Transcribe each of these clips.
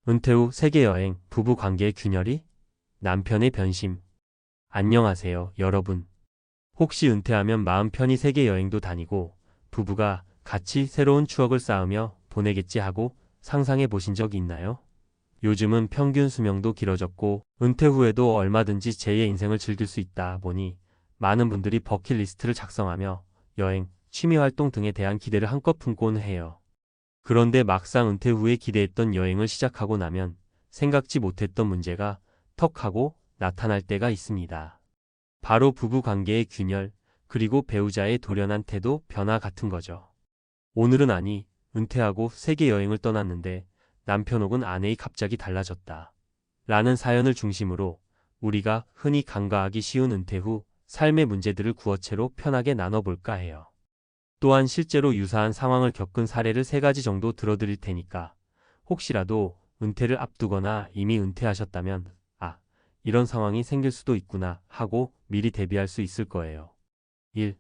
은퇴 후 세계여행, 부부 관계의 균열이? 남편의 변심. 안녕하세요, 여러분. 혹시 은퇴하면 마음 편히 세계여행도 다니고 부부가 같이 새로운 추억을 쌓으며 보내겠지 하고 상상해 보신 적이 있나요? 요즘은 평균 수명도 길어졌고 은퇴 후에도 얼마든지 제2의 인생을 즐길 수 있다 보니 많은 분들이 버킷리스트를 작성하며 여행, 취미활동 등에 대한 기대를 한껏 품곤 해요. 그런데 막상 은퇴 후에 기대했던 여행을 시작하고 나면 생각지 못했던 문제가 턱하고 나타날 때가 있습니다. 바로 부부 관계의 균열, 그리고 배우자의 돌연한 태도 변화 같은 거죠. 오늘은 은퇴하고 세계 여행을 떠났는데 남편 혹은 아내의 갑자기 달라졌다 라는 사연을 중심으로 우리가 흔히 간과하기 쉬운 은퇴 후 삶의 문제들을 구어체로 편하게 나눠볼까 해요. 또한 실제로 유사한 상황을 겪은 사례를 3가지 정도 들어드릴 테니까 혹시라도 은퇴를 앞두거나 이미 은퇴하셨다면 이런 상황이 생길 수도 있구나 하고 미리 대비할 수 있을 거예요. 1.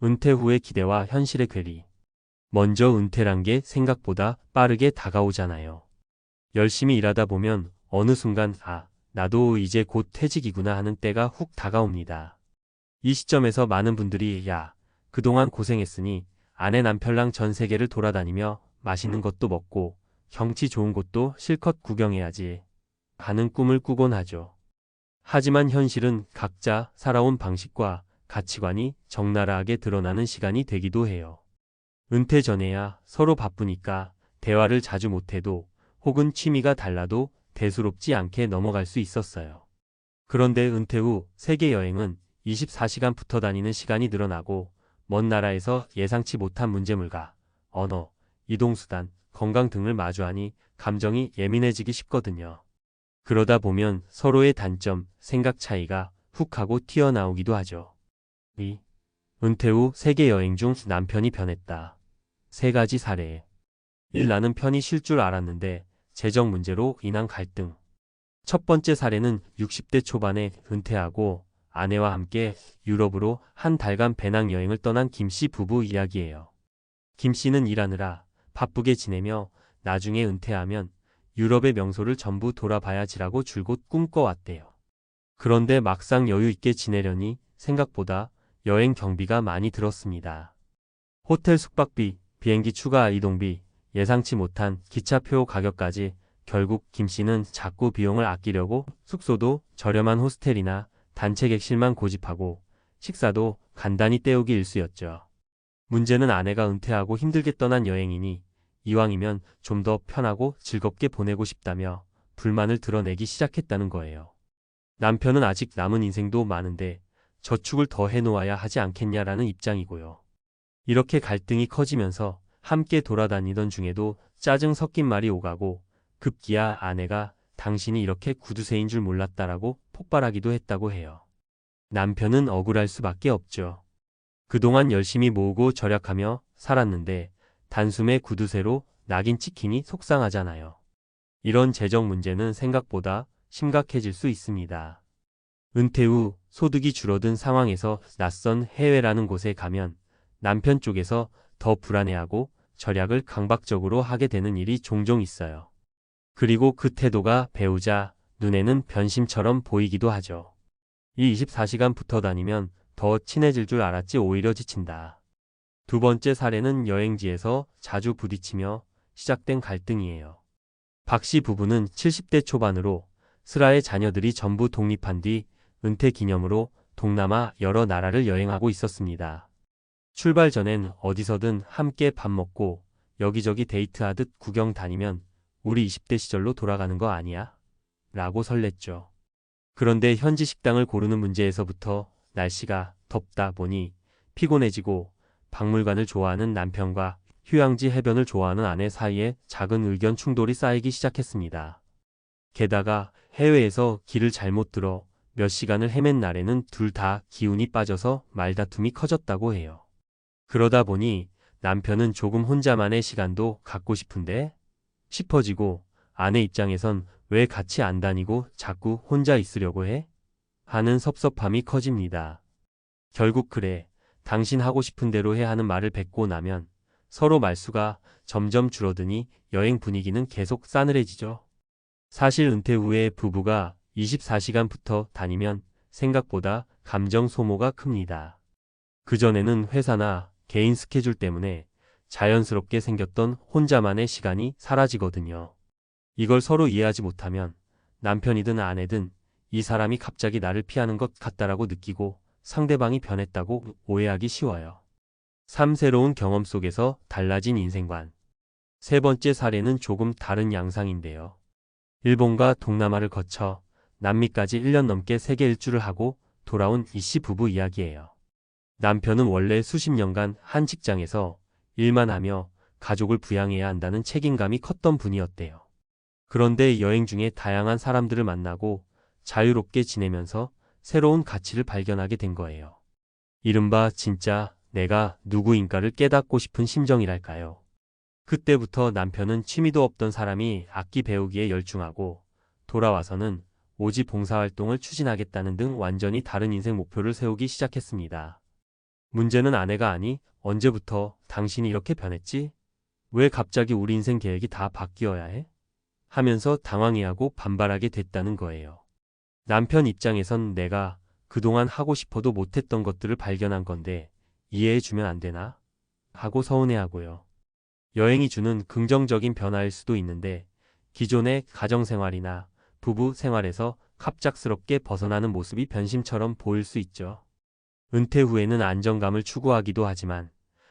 은퇴 후의 기대와 현실의 괴리. 먼저 은퇴란 게 생각보다 빠르게 다가오잖아요. 열심히 일하다 보면 어느 순간 나도 이제 곧 퇴직이구나 하는 때가 훅 다가옵니다. 이 시점에서 많은 분들이 그동안 고생했으니 아내 남편랑 전 세계를 돌아다니며 맛있는 것도 먹고 경치 좋은 곳도 실컷 구경해야지 하는 꿈을 꾸곤 하죠. 하지만 현실은 각자 살아온 방식과 가치관이 적나라하게 드러나는 시간이 되기도 해요. 은퇴 전에야 서로 바쁘니까 대화를 자주 못해도 혹은 취미가 달라도 대수롭지 않게 넘어갈 수 있었어요. 그런데 은퇴 후 세계 여행은 24시간 붙어 다니는 시간이 늘어나고 먼 나라에서 예상치 못한 문제물과 언어, 이동수단, 건강 등을 마주하니 감정이 예민해지기 쉽거든요. 그러다 보면 서로의 단점, 생각 차이가 훅 하고 튀어나오기도 하죠. 2. 은퇴 후 세계 여행 중 남편이 변했다. 3가지 사례. 1. 나는 편히 쉴 줄 알았는데 재정 문제로 인한 갈등. 첫 번째 사례는 60대 초반에 은퇴하고 아내와 함께 유럽으로 한 달간 배낭여행을 떠난 김 씨 부부 이야기예요. 김 씨는 일하느라 바쁘게 지내며 나중에 은퇴하면 유럽의 명소를 전부 돌아봐야지라고 줄곧 꿈꿔왔대요. 그런데 막상 여유 있게 지내려니 생각보다 여행 경비가 많이 들었습니다. 호텔 숙박비, 비행기 추가 이동비, 예상치 못한 기차표 가격까지 결국 김 씨는 자꾸 비용을 아끼려고 숙소도 저렴한 호스텔이나 단체 객실만 고집하고 식사도 간단히 때우기 일쑤였죠. 문제는 아내가 은퇴하고 힘들게 떠난 여행이니 이왕이면 좀 더 편하고 즐겁게 보내고 싶다며 불만을 드러내기 시작했다는 거예요. 남편은 아직 남은 인생도 많은데 저축을 더 해놓아야 하지 않겠냐라는 입장이고요. 이렇게 갈등이 커지면서 함께 돌아다니던 중에도 짜증 섞인 말이 오가고 급기야 아내가 당신이 이렇게 구두쇠인 줄 몰랐다라고 폭발하기도 했다고 해요. 남편은 억울할 수밖에 없죠. 그동안 열심히 모으고 절약하며 살았는데 단숨에 구두쇠로 낙인 찍히니 속상하잖아요. 이런 재정 문제는 생각보다 심각해질 수 있습니다. 은퇴 후 소득이 줄어든 상황에서 낯선 해외라는 곳에 가면 남편 쪽에서 더 불안해하고 절약을 강박적으로 하게 되는 일이 종종 있어요. 그리고 그 태도가 배우자 눈에는 변심처럼 보이기도 하죠. 이 24시간 붙어 다니면 더 친해질 줄 알았지 오히려 지친다. 두 번째 사례는 여행지에서 자주 부딪히며 시작된 갈등이에요. 박 씨 부부는 70대 초반으로 슬하의 자녀들이 전부 독립한 뒤 은퇴 기념으로 동남아 여러 나라를 여행하고 있었습니다. 출발 전엔 어디서든 함께 밥 먹고 여기저기 데이트하듯 구경 다니면 우리 20대 시절로 돌아가는 거 아니야? 라고 설렜죠. 그런데 현지 식당을 고르는 문제에서부터 날씨가 덥다 보니 피곤해지고 박물관을 좋아하는 남편과 휴양지 해변을 좋아하는 아내 사이에 작은 의견 충돌이 쌓이기 시작했습니다. 게다가 해외에서 길을 잘못 들어 몇 시간을 헤맨 날에는 둘 다 기운이 빠져서 말다툼이 커졌다고 해요. 그러다 보니 남편은 조금 혼자만의 시간도 갖고 싶은데 싶어지고 아내 입장에선 왜 같이 안 다니고 자꾸 혼자 있으려고 해? 하는 섭섭함이 커집니다. 결국 그래, 당신 하고 싶은 대로 해 하는 말을 뱉고 나면 서로 말수가 점점 줄어드니 여행 분위기는 계속 싸늘해지죠. 사실 은퇴 후에 부부가 24시간 붙어 다니면 생각보다 감정 소모가 큽니다. 그전에는 회사나 개인 스케줄 때문에 자연스럽게 생겼던 혼자만의 시간이 사라지거든요. 이걸 서로 이해하지 못하면 남편이든 아내든 이 사람이 갑자기 나를 피하는 것 같다라고 느끼고 상대방이 변했다고 오해하기 쉬워요. 새로운 경험 속에서 달라진 인생관. 세 번째 사례는 조금 다른 양상인데요. 일본과 동남아를 거쳐 남미까지 1년 넘게 세계 일주를 하고 돌아온 이씨 부부 이야기예요. 남편은 원래 수십 년간 한 직장에서 일만 하며 가족을 부양해야 한다는 책임감이 컸던 분이었대요. 그런데 여행 중에 다양한 사람들을 만나고 자유롭게 지내면서 새로운 가치를 발견하게 된 거예요. 이른바 진짜 내가 누구인가를 깨닫고 싶은 심정이랄까요. 그때부터 남편은 취미도 없던 사람이 악기 배우기에 열중하고 돌아와서는 오지 봉사활동을 추진하겠다는 등 완전히 다른 인생 목표를 세우기 시작했습니다. 문제는 아내가 아니 언제부터 당신이 이렇게 변했지? 왜 갑자기 우리 인생 계획이 다 바뀌어야 해? 하면서 당황해하고 반발하게 됐다는 거예요. 남편 입장에선 내가 그동안 하고 싶어도 못했던 것들을 발견한 건데 이해해주면 안 되나? 하고 서운해하고요. 여행이 주는 긍정적인 변화일 수도 있는데 기존의 가정생활이나 부부 생활에서 갑작스럽게 벗어나는 모습이 변심처럼 보일 수 있죠. 은퇴 후에는 안정감을 추구하기도 하지만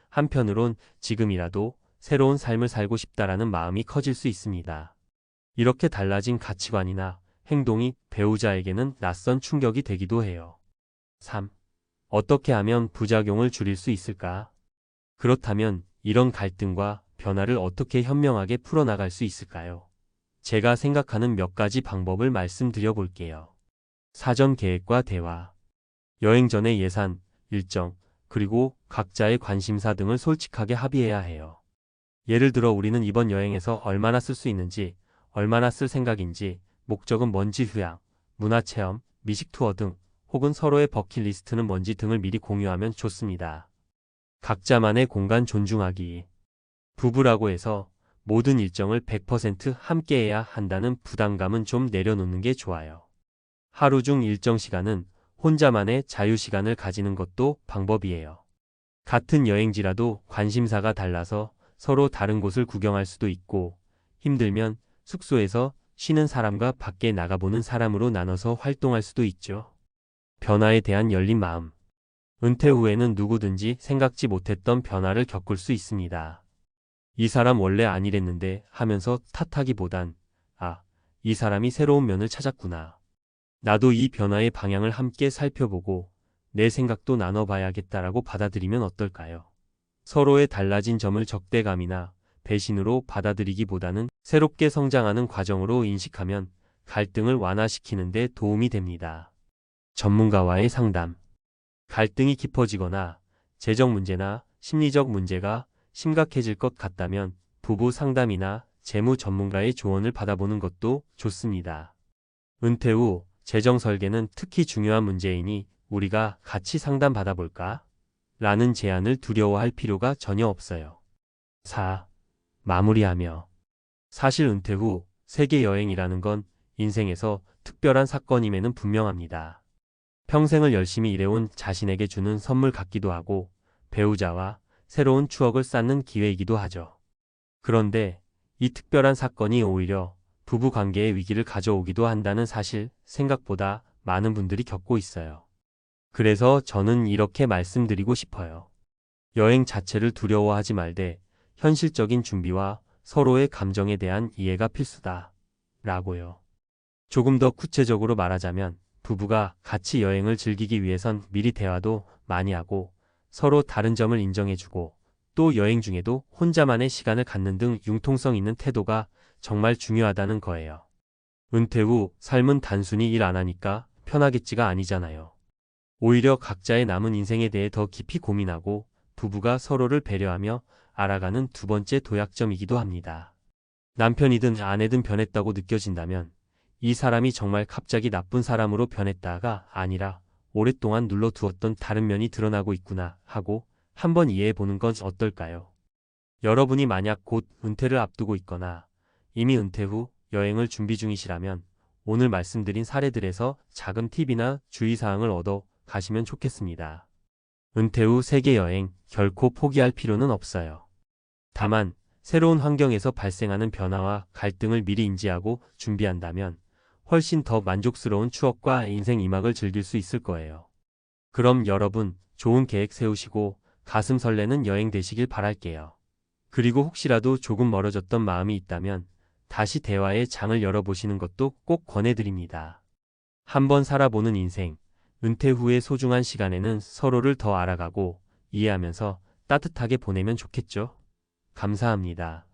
한편으론 지금이라도 새로운 삶을 살고 싶다라는 마음이 커질 수 있습니다. 이렇게 달라진 가치관이나 행동이 배우자에게는 낯선 충격이 되기도 해요. 3. 어떻게 하면 부작용을 줄일 수 있을까? 그렇다면 이런 갈등과 변화를 어떻게 현명하게 풀어나갈 수 있을까요? 제가 생각하는 몇 가지 방법을 말씀드려 볼게요. 사전 계획과 대화. 여행 전에 예산, 일정, 그리고 각자의 관심사 등을 솔직하게 합의해야 해요. 예를 들어 우리는 이번 여행에서 얼마나 쓸 수 있는지, 얼마나 쓸 생각인지, 목적은 뭔지 휴양, 문화체험, 미식 투어 등 혹은 서로의 버킷리스트는 뭔지 등을 미리 공유하면 좋습니다. 각자만의 공간 존중하기. 부부라고 해서 모든 일정을 100% 함께해야 한다는 부담감은 좀 내려놓는 게 좋아요. 하루 중 일정 시간은 혼자만의 자유시간을 가지는 것도 방법이에요. 같은 여행지라도 관심사가 달라서 서로 다른 곳을 구경할 수도 있고 힘들면 숙소에서 쉬는 사람과 밖에 나가보는 사람으로 나눠서 활동할 수도 있죠. 변화에 대한 열린 마음. 은퇴 후에는 누구든지 생각지 못했던 변화를 겪을 수 있습니다. 이 사람 원래 안 이랬는데 하면서 탓하기보단 이 사람이 새로운 면을 찾았구나. 나도 이 변화의 방향을 함께 살펴보고 내 생각도 나눠봐야겠다라고 받아들이면 어떨까요? 서로의 달라진 점을 적대감이나 배신으로 받아들이기보다는 새롭게 성장하는 과정으로 인식하면 갈등을 완화시키는 데 도움이 됩니다. 전문가와의 상담. 갈등이 깊어지거나 재정 문제나 심리적 문제가 심각해질 것 같다면 부부 상담이나 재무 전문가의 조언을 받아보는 것도 좋습니다. 은퇴 후 재정 설계는 특히 중요한 문제이니 우리가 같이 상담 받아볼까? 라는 제안을 두려워할 필요가 전혀 없어요. 4. 마무리하며. 사실 은퇴 후 세계 여행이라는 건 인생에서 특별한 사건임에는 분명합니다. 평생을 열심히 일해온 자신에게 주는 선물 같기도 하고 배우자와 새로운 추억을 쌓는 기회이기도 하죠. 그런데 이 특별한 사건이 오히려 부부 관계의 위기를 가져오기도 한다는 사실 생각보다 많은 분들이 겪고 있어요. 그래서 저는 이렇게 말씀드리고 싶어요. 여행 자체를 두려워하지 말되 현실적인 준비와 서로의 감정에 대한 이해가 필수다. 라고요. 조금 더 구체적으로 말하자면 부부가 같이 여행을 즐기기 위해선 미리 대화도 많이 하고 서로 다른 점을 인정해주고 또 여행 중에도 혼자만의 시간을 갖는 등 융통성 있는 태도가 정말 중요하다는 거예요. 은퇴 후 삶은 단순히 일 안 하니까 편하겠지가 아니잖아요. 오히려 각자의 남은 인생에 대해 더 깊이 고민하고 부부가 서로를 배려하며 알아가는 두 번째 도약점이기도 합니다. 남편이든 아내든 변했다고 느껴진다면 이 사람이 정말 갑자기 나쁜 사람으로 변했다가 아니라 오랫동안 눌러두었던 다른 면이 드러나고 있구나 하고 한번 이해해 보는 건 어떨까요? 여러분이 만약 곧 은퇴를 앞두고 있거나 이미 은퇴 후 여행을 준비 중이시라면 오늘 말씀드린 사례들에서 작은 팁이나 주의사항을 얻어 가시면 좋겠습니다. 은퇴 후 세계 여행 결코 포기할 필요는 없어요. 다만 새로운 환경에서 발생하는 변화와 갈등을 미리 인지하고 준비한다면 훨씬 더 만족스러운 추억과 인생 2막을 즐길 수 있을 거예요. 그럼 여러분 좋은 계획 세우시고 가슴 설레는 여행 되시길 바랄게요. 그리고 혹시라도 조금 멀어졌던 마음이 있다면 다시 대화의 장을 열어보시는 것도 꼭 권해드립니다. 한번 살아보는 인생, 은퇴 후의 소중한 시간에는 서로를 더 알아가고 이해하면서 따뜻하게 보내면 좋겠죠? 감사합니다.